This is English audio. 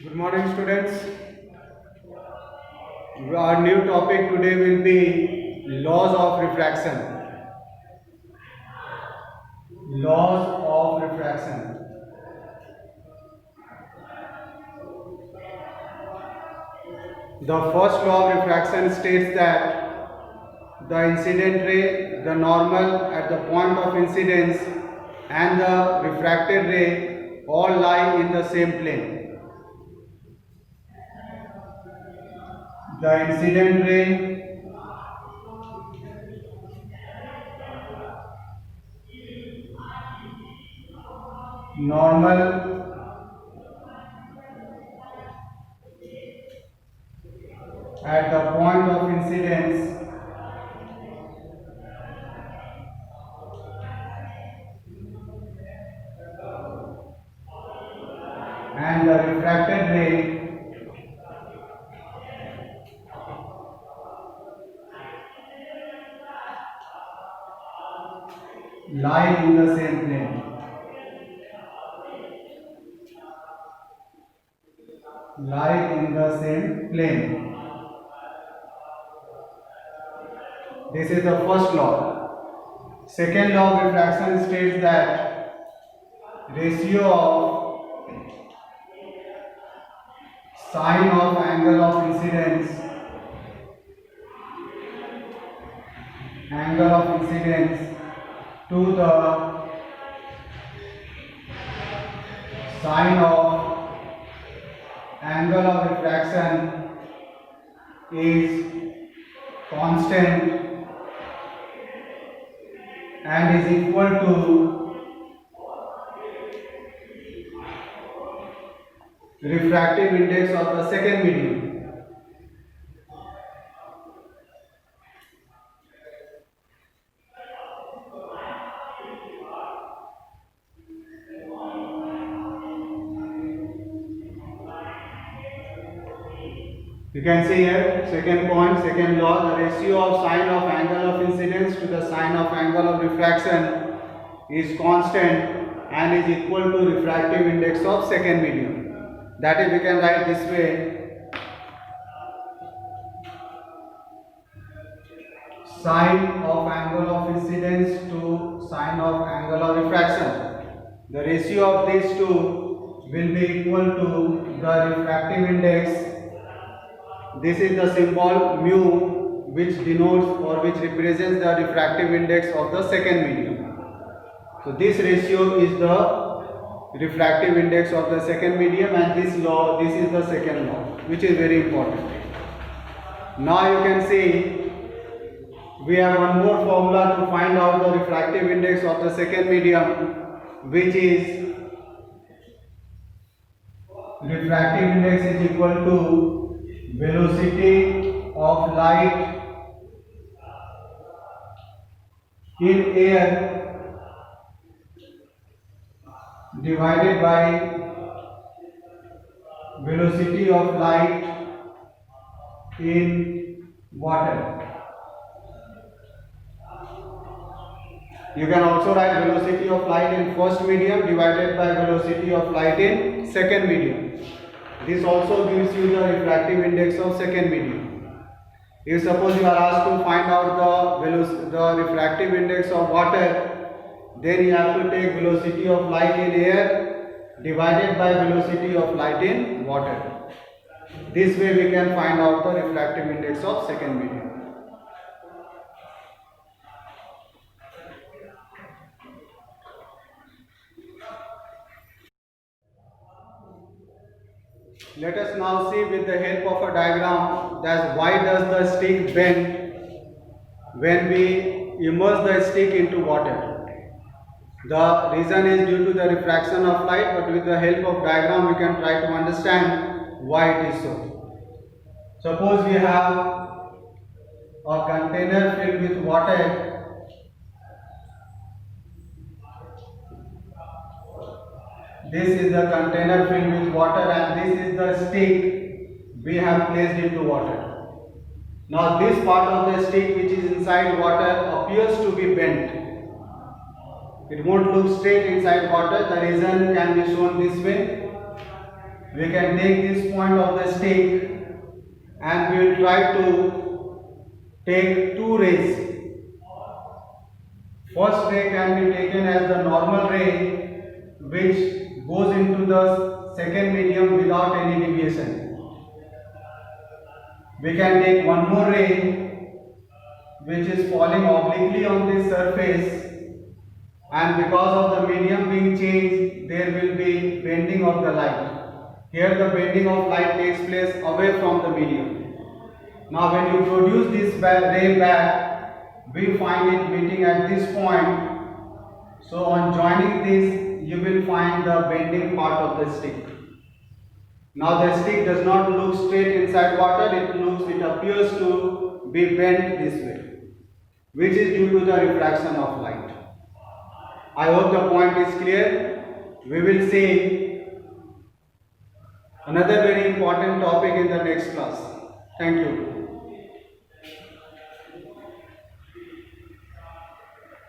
Good morning, students. Our new topic today will be laws of refraction. Laws of refraction. The first law of refraction states that the incident ray, the normal at the point of incidence, and the refracted ray all lie in the same plane. The incident ray, normal at the point of incidence, and the refracted ray lie in the same plane. Lie in the same plane. This is the first law. Second law of refraction states that ratio of sine of angle of incidence to the sine of angle of refraction is constant and is equal to refractive index of the second medium. You can see here, second point, second law, the ratio of sine of angle of incidence to the sine of angle of refraction is constant and is equal to refractive index of second medium. That is, we can write this way: sine of angle of incidence to sine of angle of refraction. The ratio of these two will be equal to the refractive index. This is the symbol mu, which denotes or which represents the refractive index of the second medium. So this ratio is the refractive index of the second medium, and this is the second law, which is very important. Now you can see we have one more formula to find out the refractive index of the second medium, which is refractive index is equal to velocity of light in air divided by velocity of light in water. You can also write velocity of light in first medium divided by velocity of light in second medium. This also gives you the refractive index of second medium. If suppose you are asked to find out the refractive index of water, then you have to take velocity of light in air divided by velocity of light in water. This way we can find out the refractive index of second medium. Let us now see with the help of a diagram that why does the stick bend when we immerse the stick into water. The reason is due to the refraction of light, but with the help of diagram we can try to understand why it is so. Suppose we have a container filled with water. This is the container filled with water, and this is the stick we have placed into water. Now this part of the stick which is inside water appears to be bent. It won't look straight inside water. The reason can be shown this way. we can take this point of the stick and we will try to take two rays. First ray can be taken as the normal ray which goes into the second medium without any deviation. We can take one more ray which is falling obliquely on this surface, and because of the medium being changed there will be bending of the light. Here the bending of light takes place away from the medium. Now when you produce this ray back, we find it meeting at this point. So on joining this, you will find the bending part of the stick. Now the stick does not look straight inside water, it appears to be bent this way, which is due to the refraction of light. I hope the point is clear. We will see another very important topic in the next class. Thank you.